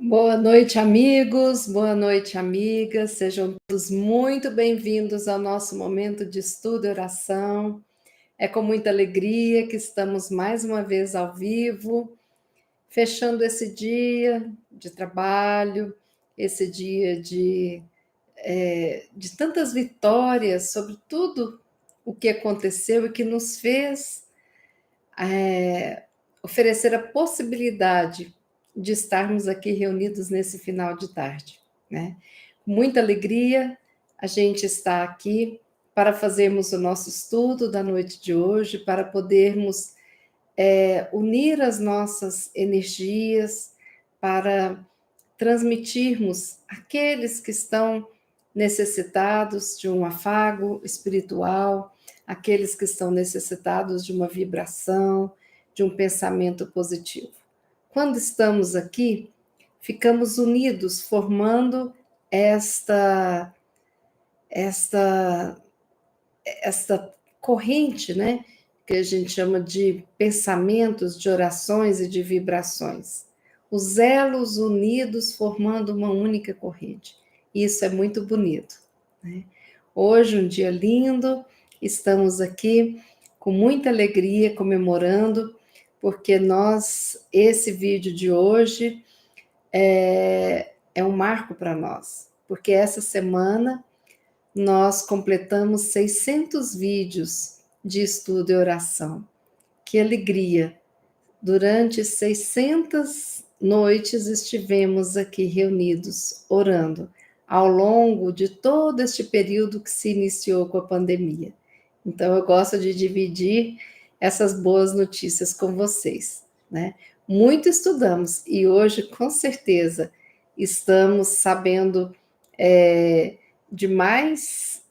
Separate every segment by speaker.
Speaker 1: Boa noite, amigos, boa noite, amigas. Sejam todos muito bem-vindos ao nosso momento de estudo e oração. É com muita alegria que estamos mais uma vez ao vivo, fechando esse dia de trabalho, esse dia de tantas vitórias sobre tudo o que aconteceu e que nos fez oferecer a possibilidade de estarmos aqui reunidos nesse final de tarde, né? Com muita alegria, a gente está aqui para fazermos o nosso estudo da noite de hoje, para podermos unir as nossas energias, para transmitirmos àqueles que estão necessitados de um afago espiritual, aqueles que estão necessitados de uma vibração, de um pensamento positivo. Quando estamos aqui, ficamos unidos, formando esta esta esta corrente, né, que a gente chama de pensamentos, de orações e de vibrações. Os elos unidos formando uma única corrente. Isso é muito bonito, né? Hoje, um dia lindo, estamos aqui com muita alegria comemorando, porque esse vídeo de hoje é um marco para nós, porque essa semana nós completamos 600 vídeos de estudo e oração. Que alegria! Durante 600 noites estivemos aqui reunidos, orando, ao longo de todo este período que se iniciou com a pandemia. Então, eu gosto de dividir essas boas notícias com vocês, né? Muito estudamos e hoje, com certeza, estamos sabendo de mais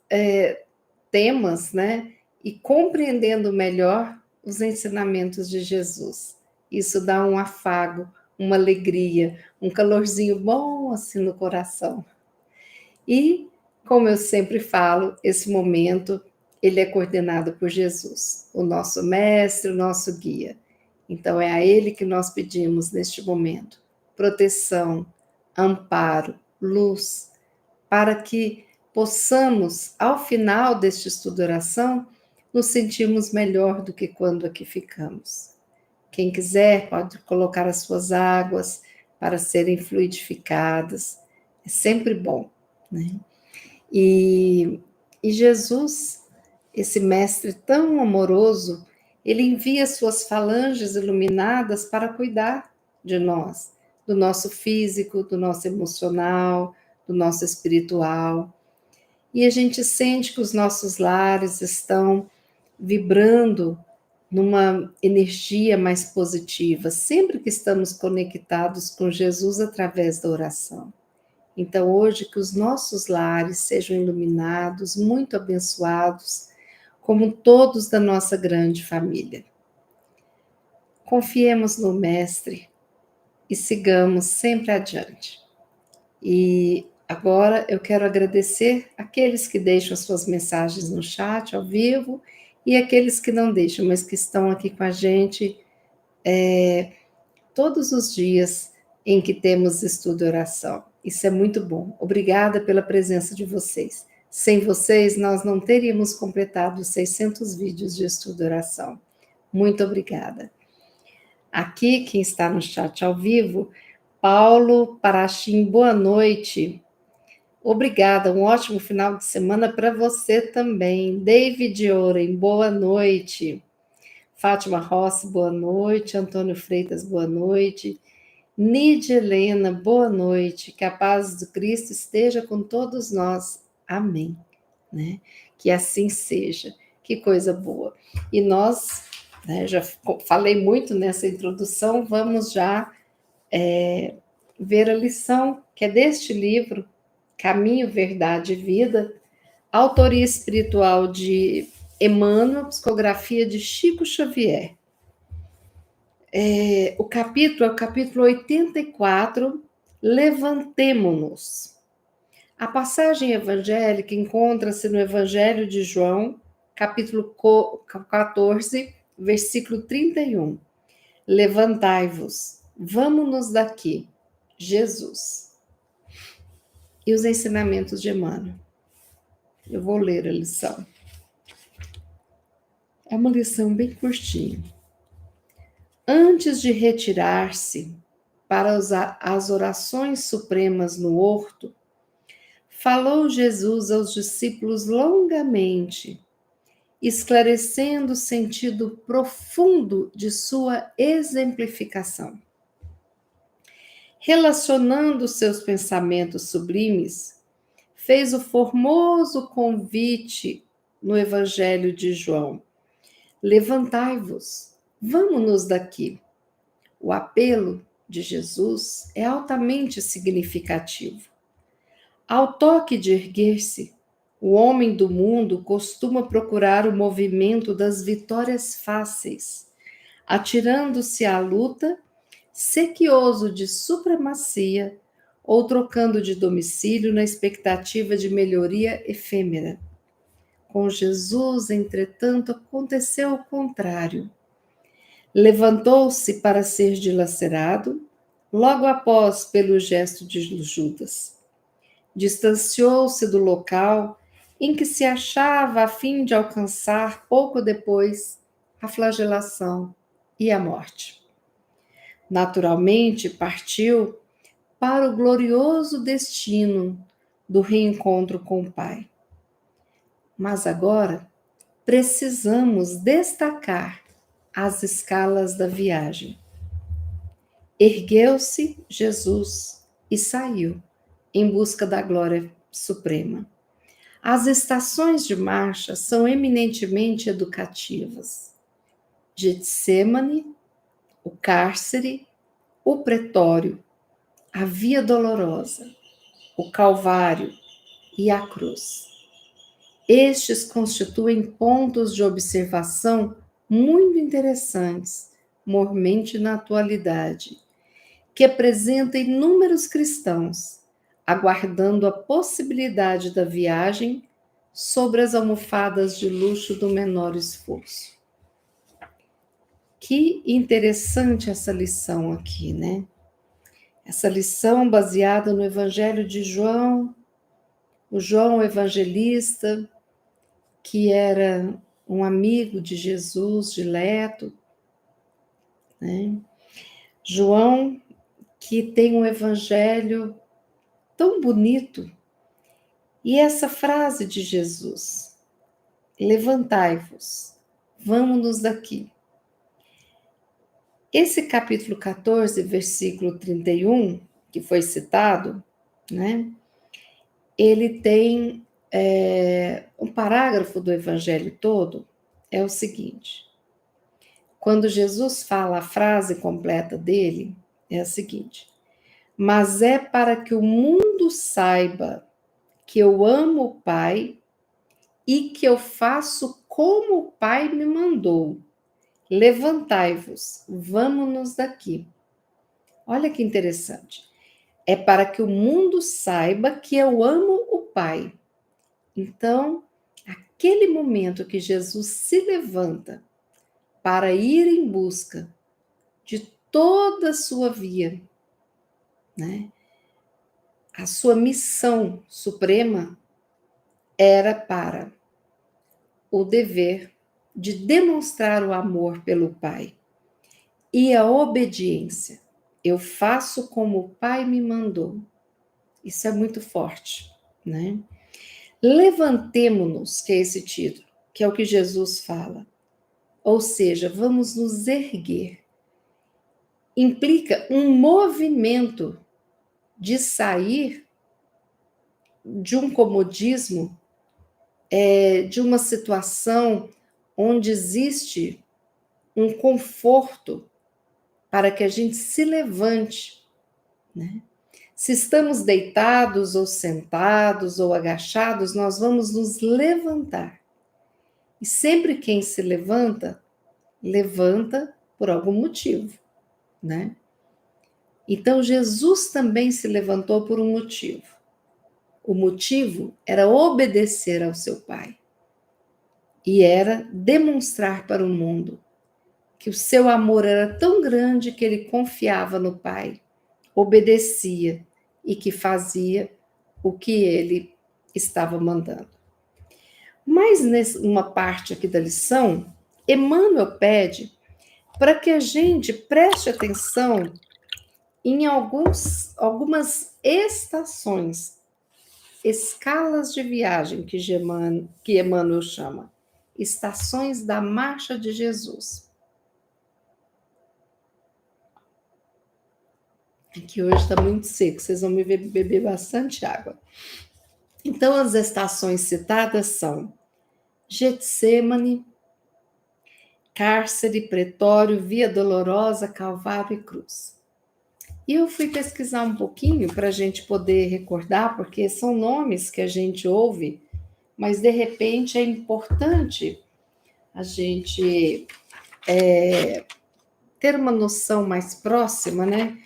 Speaker 1: temas, né? E compreendendo melhor os ensinamentos de Jesus. Isso dá um afago, uma alegria, um calorzinho bom assim no coração. E, como eu sempre falo, esse momento ele é coordenado por Jesus, o nosso mestre, o nosso guia. Então é a ele que nós pedimos neste momento proteção, amparo, luz, para que possamos, ao final deste estudo de oração, nos sentirmos melhor do que quando aqui ficamos. Quem quiser pode colocar as suas águas para serem fluidificadas, é sempre bom, né? E Jesus, esse mestre tão amoroso, ele envia suas falanges iluminadas para cuidar de nós, do nosso físico, do nosso emocional, do nosso espiritual. E a gente sente que os nossos lares estão vibrando numa energia mais positiva, sempre que estamos conectados com Jesus através da oração. Então, hoje, que os nossos lares sejam iluminados, muito abençoados, como todos da nossa grande família. Confiemos no Mestre e sigamos sempre adiante. E agora eu quero agradecer aqueles que deixam as suas mensagens no chat ao vivo e aqueles que não deixam, mas que estão aqui com a gente todos os dias em que temos estudo e oração. Isso é muito bom. Obrigada pela presença de vocês. Sem vocês, nós não teríamos completado os 600 vídeos de estudo e oração. Muito obrigada. Aqui, quem está no chat ao vivo, Paulo Parachim, boa noite. Obrigada, um ótimo final de semana para você também. David Oren, boa noite. Fátima Rossi, boa noite. Antônio Freitas, boa noite. Nídia Helena, boa noite. Que a paz do Cristo esteja com todos nós. Amém. Né? Que assim seja. Que coisa boa. E nós, né, já falei muito nessa introdução, vamos já ver a lição que é deste livro, Caminho, Verdade e Vida, autoria espiritual de Emmanuel, psicografia de Chico Xavier. O capítulo é o capítulo 84, Levantemo-nos. A passagem evangélica encontra-se no Evangelho de João, capítulo 14, versículo 31. Levantai-vos, vamo-nos daqui. Jesus. E os ensinamentos de Emmanuel. Eu vou ler a lição. É uma lição bem curtinha. Antes de retirar-se para as orações supremas no horto, falou Jesus aos discípulos longamente, esclarecendo o sentido profundo de sua exemplificação. Relacionando seus pensamentos sublimes, fez o formoso convite no Evangelho de João: levantai-vos, vamos-nos daqui. O apelo de Jesus é altamente significativo. Ao toque de erguer-se, o homem do mundo costuma procurar o movimento das vitórias fáceis, atirando-se à luta, sequioso de supremacia ou trocando de domicílio na expectativa de melhoria efêmera. Com Jesus, entretanto, aconteceu o contrário. Levantou-se para ser dilacerado, logo após pelo gesto de Judas. Distanciou-se do local em que se achava a fim de alcançar, pouco depois, a flagelação e a morte. Naturalmente, partiu para o glorioso destino do reencontro com o Pai. Mas agora precisamos destacar as escalas da viagem. Ergueu-se Jesus e saiu em busca da glória suprema. As estações de marcha são eminentemente educativas. Getsêmani, o cárcere, o pretório, a via dolorosa, o calvário e a cruz. Estes constituem pontos de observação muito interessantes, mormente na atualidade, que apresentam inúmeros cristãos, aguardando a possibilidade da viagem sobre as almofadas de luxo do menor esforço. Que interessante essa lição aqui, né? Essa lição baseada no Evangelho de João, o João Evangelista, que era um amigo de Jesus, dileto, né? João, que tem um evangelho tão bonito. E essa frase de Jesus: levantai-vos, vamos-nos daqui. Esse capítulo 14, versículo 31, que foi citado, né? Ele tem um parágrafo do evangelho todo, é o seguinte. Quando Jesus fala a frase completa dele, é a seguinte: mas é para que o mundo saiba que eu amo o Pai e que eu faço como o Pai me mandou. Levantai-vos, vamos-nos daqui. Olha que interessante. É para que o mundo saiba que eu amo o Pai. Então, aquele momento que Jesus se levanta para ir em busca de toda a sua via, né? A sua missão suprema era para o dever de demonstrar o amor pelo Pai e a obediência. Eu faço como o Pai me mandou. Isso é muito forte, né? Levantemo-nos, que é esse título, que é o que Jesus fala. Ou seja, vamos nos erguer. Implica um movimento de sair de um comodismo, de uma situação onde existe um conforto para que a gente se levante, né? Se estamos deitados ou sentados ou agachados, nós vamos nos levantar. E sempre quem se levanta, levanta por algum motivo, né? Então Jesus também se levantou por um motivo. O motivo era obedecer ao seu Pai. E era demonstrar para o mundo que o seu amor era tão grande que ele confiava no Pai, obedecia e que fazia o que ele estava mandando. Mas numa parte aqui da lição, Emmanuel pede para que a gente preste atenção em algumas estações, escalas de viagem que Emmanuel chama, estações da marcha de Jesus. Aqui hoje está muito seco, vocês vão me ver beber bastante água. Então, as estações citadas são Getsemane, Cárcere, Pretório, Via Dolorosa, Calvário e Cruz. E eu fui pesquisar um pouquinho para a gente poder recordar, porque são nomes que a gente ouve, mas de repente é importante a gente ter uma noção mais próxima, né,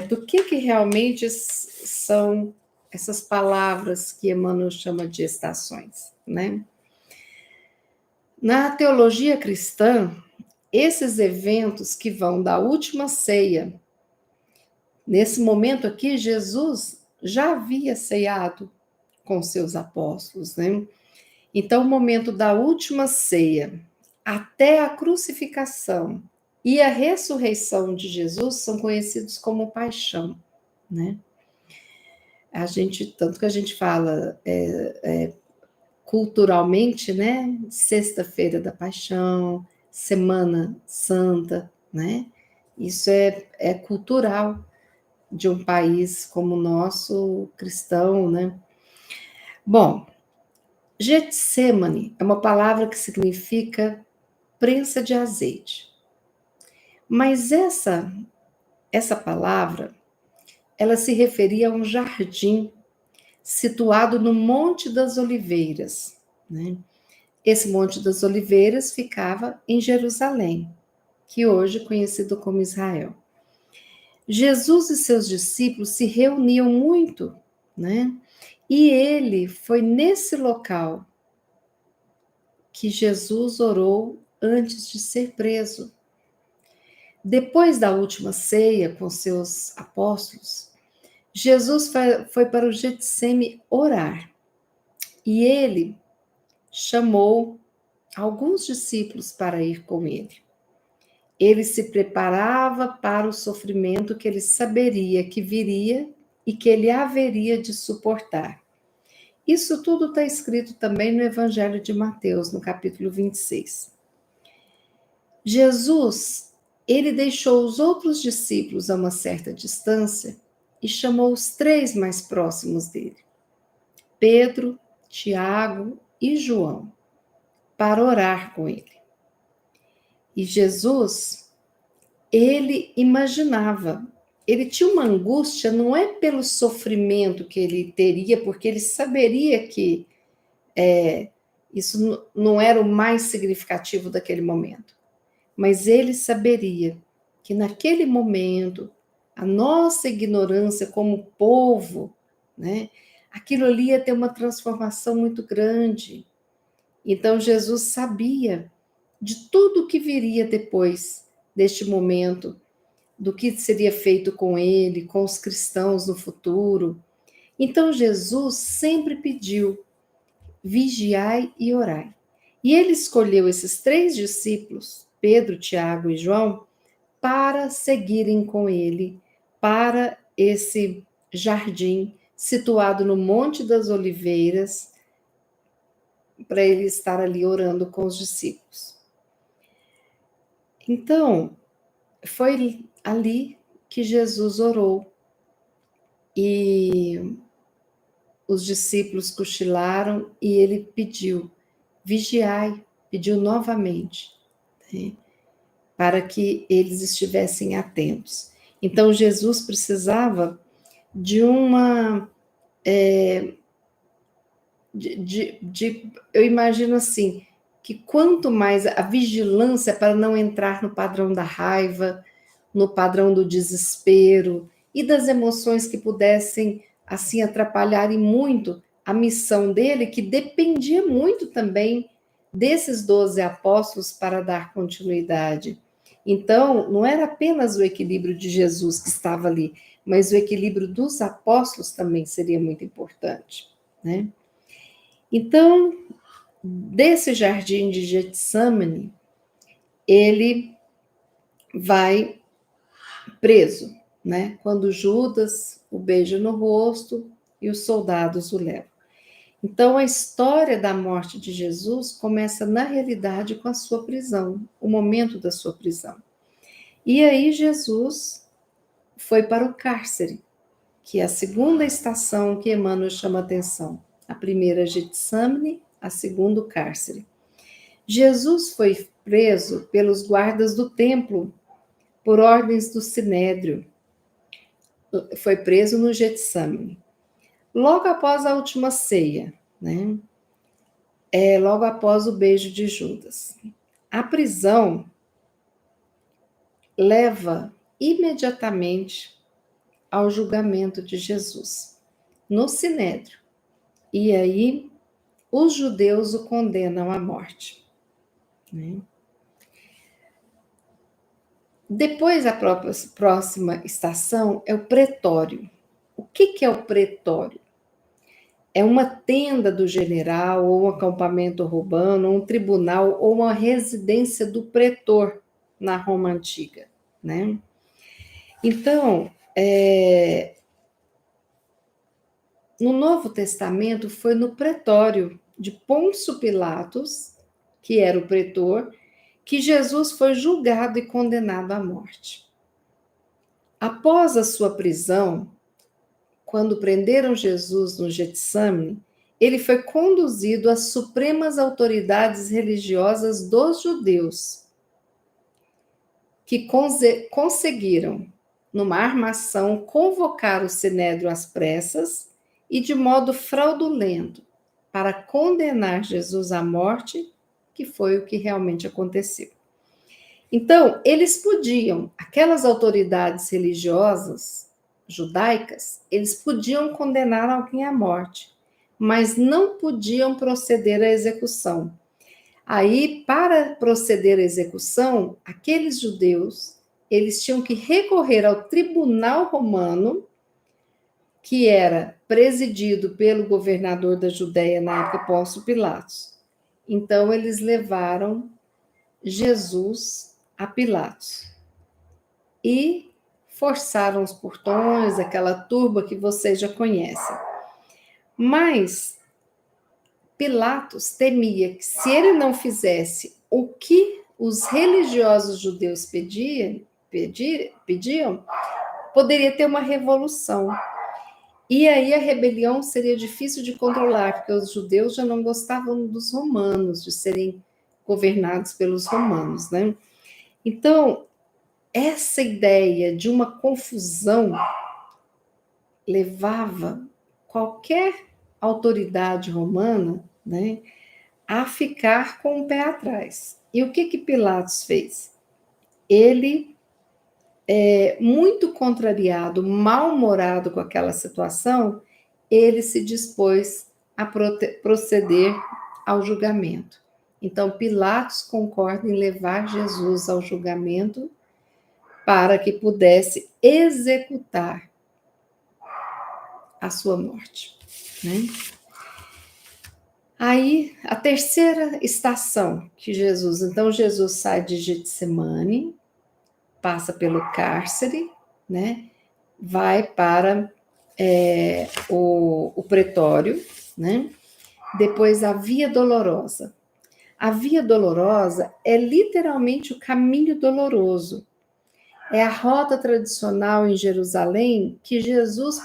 Speaker 1: do que realmente são essas palavras que Emmanuel chama de estações, né? Na teologia cristã, esses eventos que vão da última ceia, nesse momento aqui, Jesus já havia ceado com seus apóstolos, né? Então, o momento da última ceia até a crucificação e a ressurreição de Jesus são conhecidos como paixão, né? Tanto que a gente fala culturalmente, né? Sexta-feira da Paixão, Semana Santa, né? Isso é cultural de um país como o nosso, cristão, né? Bom, Getsemane é uma palavra que significa prensa de azeite. Mas essa palavra, ela se referia a um jardim situado no Monte das Oliveiras, né? Esse Monte das Oliveiras ficava em Jerusalém, que hoje é conhecido como Israel. Jesus e seus discípulos se reuniam muito, né? E ele foi nesse local que Jesus orou antes de ser preso. Depois da última ceia com seus apóstolos, Jesus foi para o Getsêmani orar. E ele chamou alguns discípulos para ir com ele. Ele se preparava para o sofrimento que ele saberia que viria e que ele haveria de suportar. Isso tudo está escrito também no Evangelho de Mateus, no capítulo 26. Jesus, ele deixou os outros discípulos a uma certa distância e chamou os 3 mais próximos dele, Pedro, Tiago e João, para orar com ele. E Jesus, ele imaginava, ele tinha uma angústia, não é pelo sofrimento que ele teria, porque ele saberia que isso não era o mais significativo daquele momento, mas ele saberia que naquele momento, a nossa ignorância como povo, né, aquilo ali ia ter uma transformação muito grande. Então Jesus sabia de tudo que viria depois deste momento, do que seria feito com ele, com os cristãos no futuro. Então Jesus sempre pediu: vigiai e orai. E ele escolheu esses 3 discípulos, Pedro, Tiago e João, para seguirem com ele para esse jardim situado no Monte das Oliveiras, para ele estar ali orando com os discípulos. Então, foi ali que Jesus orou e os discípulos cochilaram e ele pediu: vigiai, pediu novamente, né, para que eles estivessem atentos. Então, Jesus precisava de uma. Eu imagino assim, que quanto mais a vigilância para não entrar no padrão da raiva, no padrão do desespero e das emoções que pudessem, assim, atrapalharem muito a missão dele, que dependia muito também desses 12 apóstolos para dar continuidade. Então, não era apenas o equilíbrio de Jesus que estava ali, mas o equilíbrio dos apóstolos também seria muito importante, né? Então, desse jardim de Getsemane, ele vai preso, né? Quando Judas o beija no rosto e os soldados o levam. Então, a história da morte de Jesus começa, na realidade, com a sua prisão, o momento da sua prisão. E aí, Jesus foi para o cárcere, que é a segunda estação que Emmanuel chama atenção. A primeira, Getsemane, a segunda, o cárcere. Jesus foi preso pelos guardas do templo, por ordens do Sinédrio. Foi preso no Getsemane. Logo após a última ceia, né? Logo após o beijo de Judas. A prisão leva imediatamente ao julgamento de Jesus, no Sinédrio. E aí, os judeus o condenam à morte, né? Depois, a próxima estação é o pretório. O que é o pretório? É uma tenda do general, ou um acampamento romano, ou um tribunal, ou uma residência do pretor na Roma antiga, né? Então, no Novo Testamento foi no pretório de Pôncio Pilatos, que era o pretor, que Jesus foi julgado e condenado à morte. Após a sua prisão, quando prenderam Jesus no Getsemane, ele foi conduzido às supremas autoridades religiosas dos judeus, que conseguiram, numa armação, convocar o Sinédrio às pressas e de modo fraudulento, para condenar Jesus à morte, que foi o que realmente aconteceu. Então, eles podiam, aquelas autoridades religiosas judaicas, eles podiam condenar alguém à morte, mas não podiam proceder à execução. Aí, para proceder à execução, aqueles judeus, eles tinham que recorrer ao tribunal romano, que era presidido pelo governador da Judéia na época, Pôncio Pilatos. Então, eles levaram Jesus a Pilatos e forçaram os portões, aquela turba que vocês já conhecem. Mas Pilatos temia que, se ele não fizesse o que os religiosos judeus pediam, poderia ter uma revolução. E aí a rebelião seria difícil de controlar, porque os judeus já não gostavam dos romanos, de serem governados pelos romanos, né? Então, essa ideia de uma confusão levava qualquer autoridade romana, né, a ficar com o pé atrás. E o que Pilatos fez? Ele, muito contrariado, mal-humorado com aquela situação, ele se dispôs a proceder ao julgamento. Então, Pilatos concorda em levar Jesus ao julgamento para que pudesse executar a sua morte, né? Aí, a terceira estação que então Jesus sai de Getsemane, passa pelo cárcere, né? Vai para o pretório, né? Depois a Via Dolorosa. A Via Dolorosa é literalmente o caminho doloroso. É a rota tradicional em Jerusalém que Jesus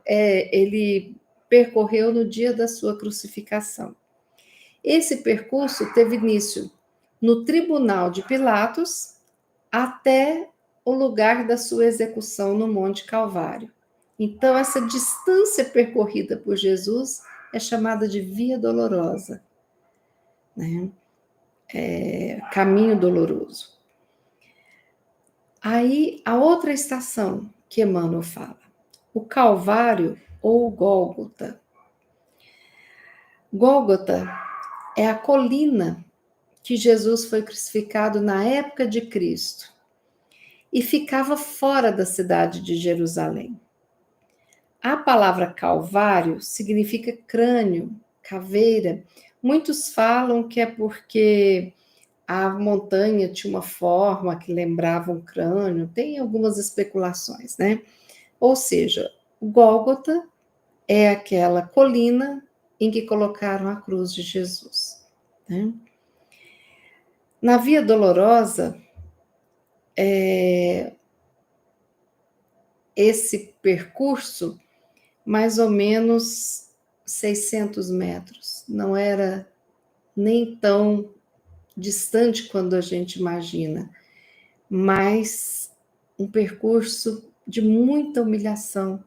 Speaker 1: ele percorreu no dia da sua crucificação. Esse percurso teve início no tribunal de Pilatos até o lugar da sua execução no Monte Calvário. Então, essa distância percorrida por Jesus é chamada de Via Dolorosa, né? Caminho doloroso. Aí, a outra estação que Emmanuel fala, o Calvário ou Gólgota. Gólgota é a colina que Jesus foi crucificado na época de Cristo e ficava fora da cidade de Jerusalém. A palavra Calvário significa crânio, caveira. Muitos falam que é porque a montanha tinha uma forma que lembrava um crânio, tem algumas especulações, né? Ou seja, o Gólgota é aquela colina em que colocaram a cruz de Jesus, né? Na Via Dolorosa, esse percurso, mais ou menos 600 metros, não era nem tão distante quando a gente imagina, mas um percurso de muita humilhação,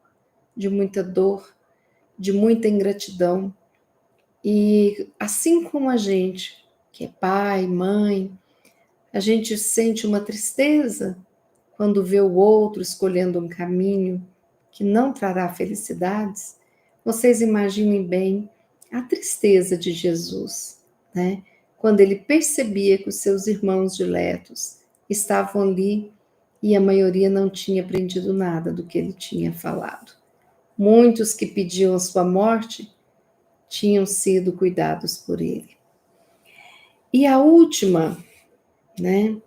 Speaker 1: de muita dor, de muita ingratidão. E assim como a gente, que é pai, mãe, a gente sente uma tristeza quando vê o outro escolhendo um caminho que não trará felicidades. Vocês imaginem bem a tristeza de Jesus, né? Quando ele percebia que os seus irmãos diletos estavam ali e a maioria não tinha aprendido nada do que ele tinha falado. Muitos que pediam a sua morte tinham sido cuidados por ele. E a última, né?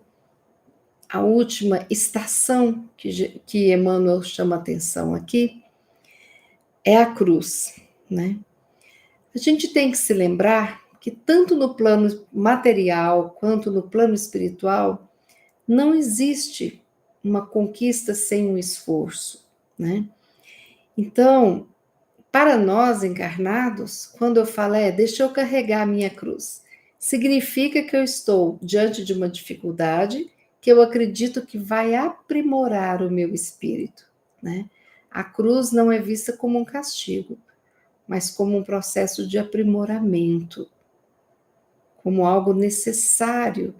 Speaker 1: A última estação que Emmanuel chama atenção aqui é a cruz, né? A gente tem que se lembrar que tanto no plano material quanto no plano espiritual não existe uma conquista sem um esforço, né? Então, para nós encarnados, quando eu falo, deixa eu carregar a minha cruz, significa que eu estou diante de uma dificuldade que eu acredito que vai aprimorar o meu espírito, né? A cruz não é vista como um castigo, mas como um processo de aprimoramento, como algo necessário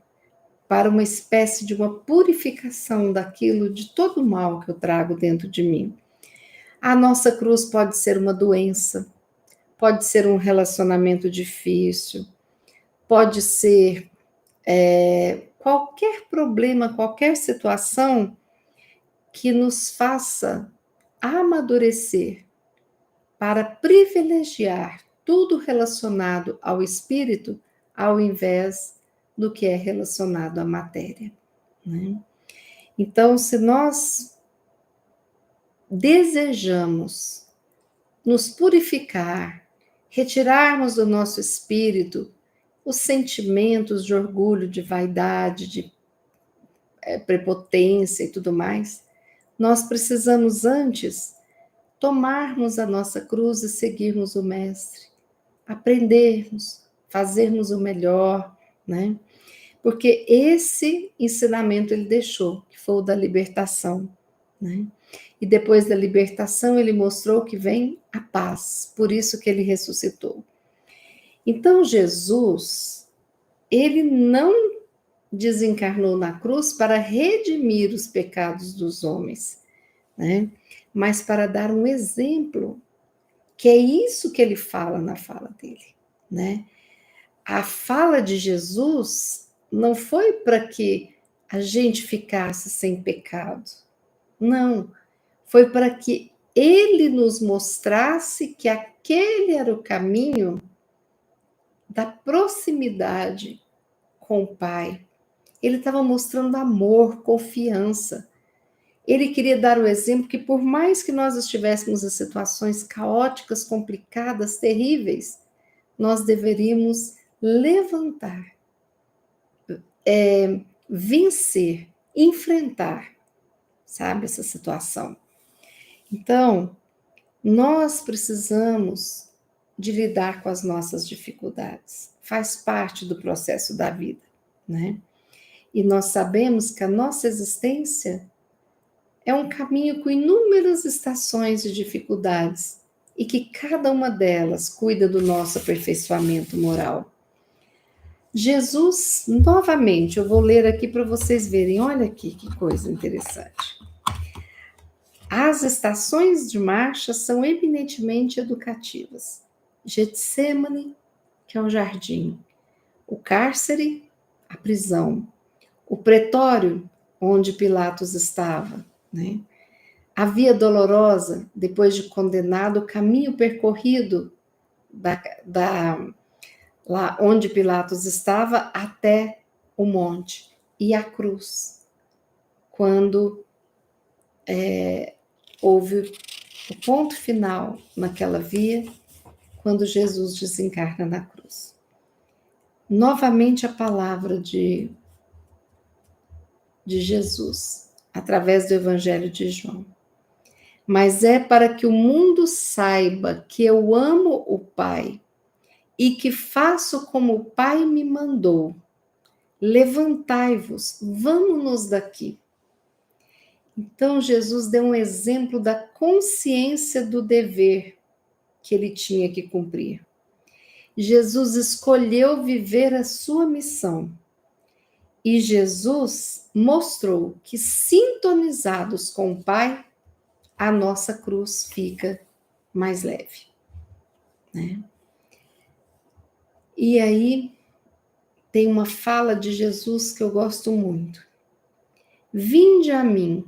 Speaker 1: para uma espécie de uma purificação daquilo, de todo o mal que eu trago dentro de mim. A nossa cruz pode ser uma doença, pode ser um relacionamento difícil, pode ser qualquer problema, qualquer situação que nos faça amadurecer para privilegiar tudo relacionado ao espírito, ao invés do que é relacionado à matéria, né? Então, se nós desejamos nos purificar, retirarmos do nosso espírito os sentimentos de orgulho, de vaidade, de prepotência e tudo mais, nós precisamos antes tomarmos a nossa cruz e seguirmos o Mestre, aprendermos, fazermos o melhor, né? Porque esse ensinamento ele deixou, que foi o da libertação, né? E depois da libertação ele mostrou que vem a paz, por isso que ele ressuscitou. Então Jesus, ele não desencarnou na cruz para redimir os pecados dos homens, né? Mas para dar um exemplo, que é isso que ele fala na fala dele, né? A fala de Jesus não foi para que a gente ficasse sem pecado, não, foi para que ele nos mostrasse que aquele era o caminho da proximidade com o Pai. Ele estava mostrando amor, confiança. Ele queria dar o exemplo que, por mais que nós estivéssemos em situações caóticas, complicadas, terríveis, nós deveríamos levantar, vencer, enfrentar, sabe, essa situação. Então, nós precisamos de lidar com as nossas dificuldades. Faz parte do processo da vida, né? E nós sabemos que a nossa existência é um caminho com inúmeras estações de dificuldades e que cada uma delas cuida do nosso aperfeiçoamento moral. Jesus, novamente, eu vou ler aqui para vocês verem, olha aqui que coisa interessante. As estações de marcha são eminentemente educativas. Getsemane, que é um jardim. O cárcere, a prisão, o pretório onde Pilatos estava, né? A via dolorosa, depois de condenado, o caminho percorrido lá onde Pilatos estava até o monte, e a cruz, quando houve o ponto final naquela via, quando Jesus desencarna na cruz. Novamente a palavra de Jesus, através do Evangelho de João. Mas é para que o mundo saiba que eu amo o Pai e que faço como o Pai me mandou. Levantai-vos, vamos-nos daqui. Então, Jesus deu um exemplo da consciência do dever que ele tinha que cumprir. Jesus escolheu viver a sua missão. E Jesus mostrou que, sintonizados com o Pai, a nossa cruz fica mais leve, né? E aí tem uma fala de Jesus que eu gosto muito. Vinde a mim,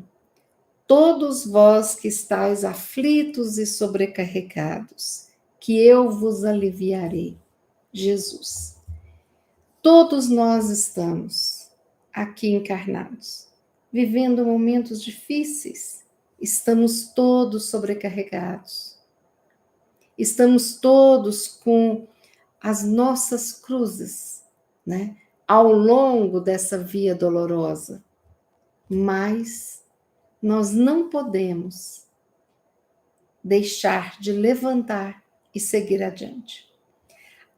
Speaker 1: todos vós que estáis aflitos e sobrecarregados, que eu vos aliviarei. Jesus. Todos nós estamos aqui encarnados, vivendo momentos difíceis. Estamos todos sobrecarregados. Estamos todos com as nossas cruzes, né? Ao longo dessa via dolorosa. Mas nós não podemos deixar de levantar e seguir adiante.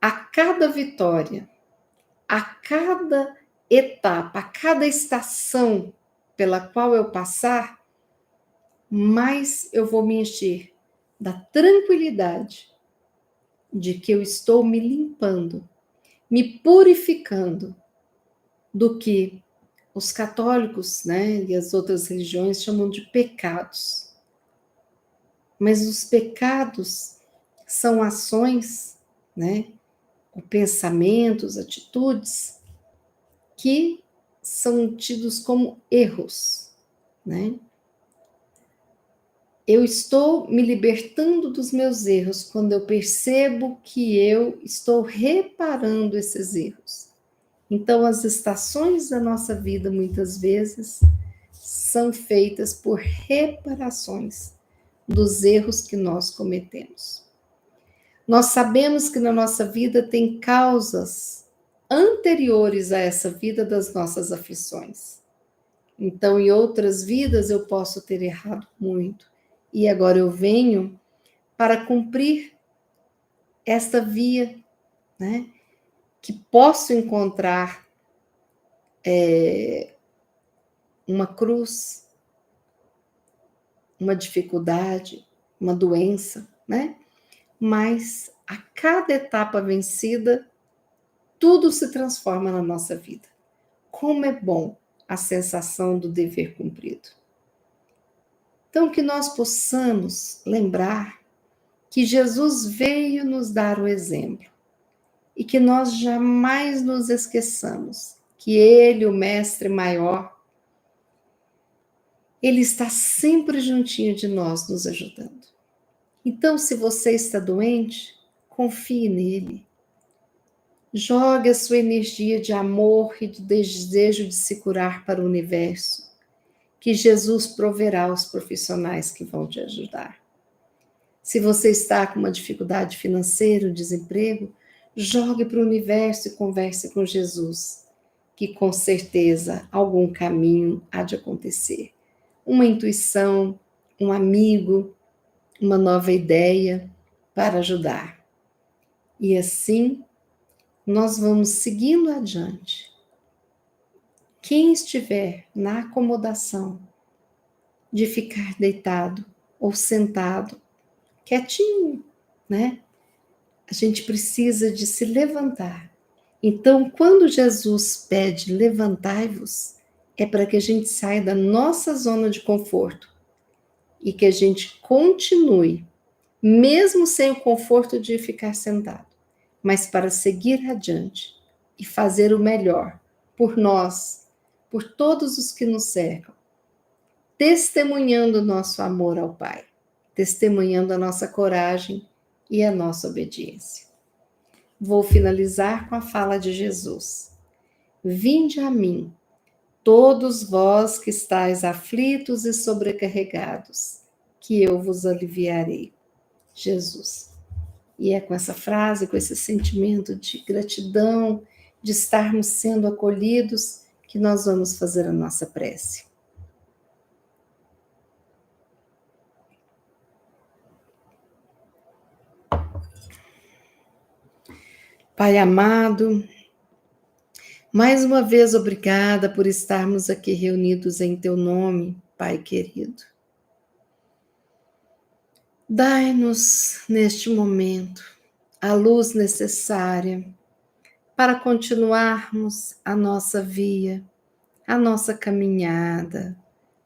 Speaker 1: A cada vitória, a cada etapa, a cada estação pela qual eu passar, mais eu vou me encher da tranquilidade de que eu estou me limpando, me purificando do que os católicos, né, e as outras religiões chamam de pecados. Mas os pecados são ações, né, ou pensamentos, atitudes que são tidos como erros, né? Eu estou me libertando dos meus erros quando eu percebo que eu estou reparando esses erros. Então, as estações da nossa vida, muitas vezes, são feitas por reparações dos erros que nós cometemos. Nós sabemos que na nossa vida tem causas anteriores a essa vida das nossas aflições. Então, em outras vidas eu posso ter errado muito. E agora eu venho para cumprir esta via, né? Que posso encontrar uma cruz, uma dificuldade, uma doença, né? Mas a cada etapa vencida, tudo se transforma na nossa vida. Como é bom a sensação do dever cumprido. Então, que nós possamos lembrar que Jesus veio nos dar o exemplo e que nós jamais nos esqueçamos que Ele, o Mestre maior, Ele está sempre juntinho de nós, nos ajudando. Então, se você está doente, confie nele. Jogue a sua energia de amor e de desejo de se curar para o universo, que Jesus proverá os profissionais que vão te ajudar. Se você está com uma dificuldade financeira, um desemprego, jogue para o universo e converse com Jesus, que com certeza algum caminho há de acontecer. Uma intuição, um amigo, uma nova ideia para ajudar. E assim, nós vamos seguindo adiante. Quem estiver na acomodação de ficar deitado ou sentado, quietinho, né? A gente precisa de se levantar. Então, quando Jesus pede levantai-vos, é para que a gente saia da nossa zona de conforto e que a gente continue, mesmo sem o conforto de ficar sentado, mas para seguir adiante e fazer o melhor, por nós, por todos os que nos cercam, testemunhando o nosso amor ao Pai, testemunhando a nossa coragem e a nossa obediência. Vou finalizar com a fala de Jesus. Vinde a mim, todos vós que estáis aflitos e sobrecarregados, que eu vos aliviarei. Jesus. E é com essa frase, com esse sentimento de gratidão, de estarmos sendo acolhidos, que nós vamos fazer a nossa prece. Pai amado, mais uma vez obrigada por estarmos aqui reunidos em Teu nome, Pai querido. Dai-nos, neste momento, a luz necessária para continuarmos a nossa via, a nossa caminhada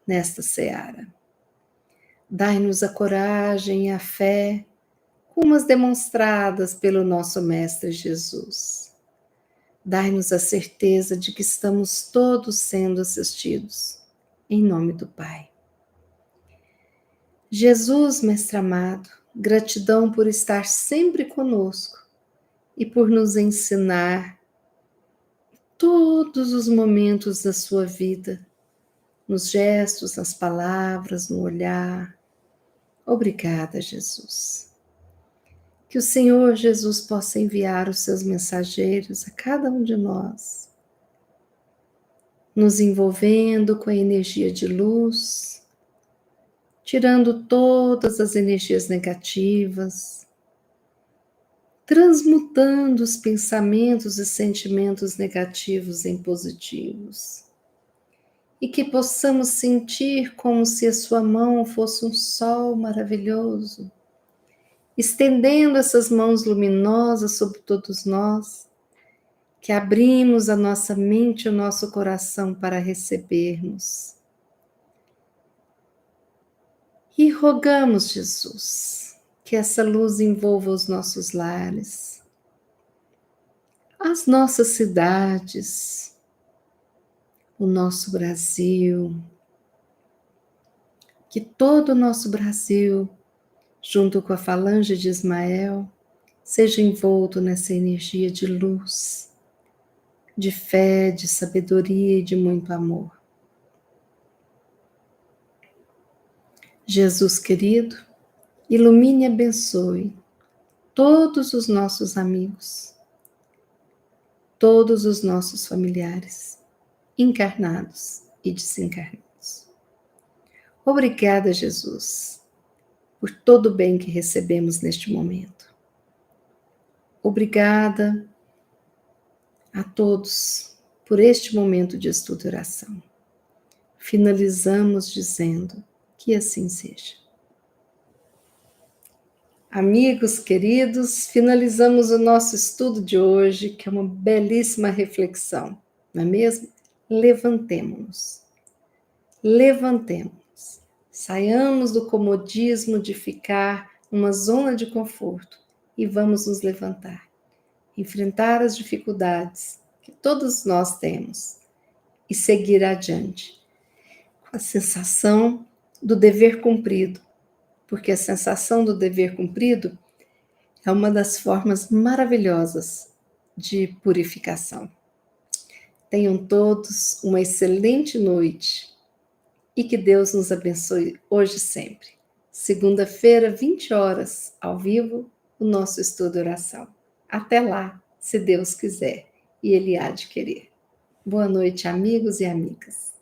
Speaker 1: nesta seara. Dai-nos a coragem e a fé, como as demonstradas pelo nosso Mestre Jesus. Dai-nos a certeza de que estamos todos sendo assistidos, em nome do Pai. Jesus, Mestre amado, gratidão por estar sempre conosco e por nos ensinar todos os momentos da sua vida, nos gestos, nas palavras, no olhar. Obrigada, Jesus. Que o Senhor Jesus possa enviar os seus mensageiros a cada um de nós, nos envolvendo com a energia de luz, tirando todas as energias negativas, transmutando os pensamentos e sentimentos negativos em positivos. E que possamos sentir como se a sua mão fosse um sol maravilhoso, estendendo essas mãos luminosas sobre todos nós, que abrimos a nossa mente e o nosso coração para recebermos. E rogamos, Jesus, que essa luz envolva os nossos lares, as nossas cidades, o nosso Brasil, que todo o nosso Brasil, junto com a falange de Ismael, seja envolto nessa energia de luz, de fé, de sabedoria e de muito amor. Jesus querido, ilumine e abençoe todos os nossos amigos, todos os nossos familiares, encarnados e desencarnados. Obrigada, Jesus, por todo o bem que recebemos neste momento. Obrigada a todos por este momento de estudo e oração. Finalizamos dizendo que assim seja. Amigos queridos, finalizamos o nosso estudo de hoje, que é uma belíssima reflexão, não é mesmo? Levantemo-nos. Levantemo-nos. Saiamos do comodismo de ficar numa zona de conforto e vamos nos levantar. Enfrentar as dificuldades que todos nós temos e seguir adiante com a sensação do dever cumprido, porque a sensação do dever cumprido é uma das formas maravilhosas de purificação. Tenham todos uma excelente noite e que Deus nos abençoe hoje e sempre. Segunda-feira, 20 horas, ao vivo, o nosso estudo e oração. Até lá, se Deus quiser, e Ele há de querer. Boa noite, amigos e amigas.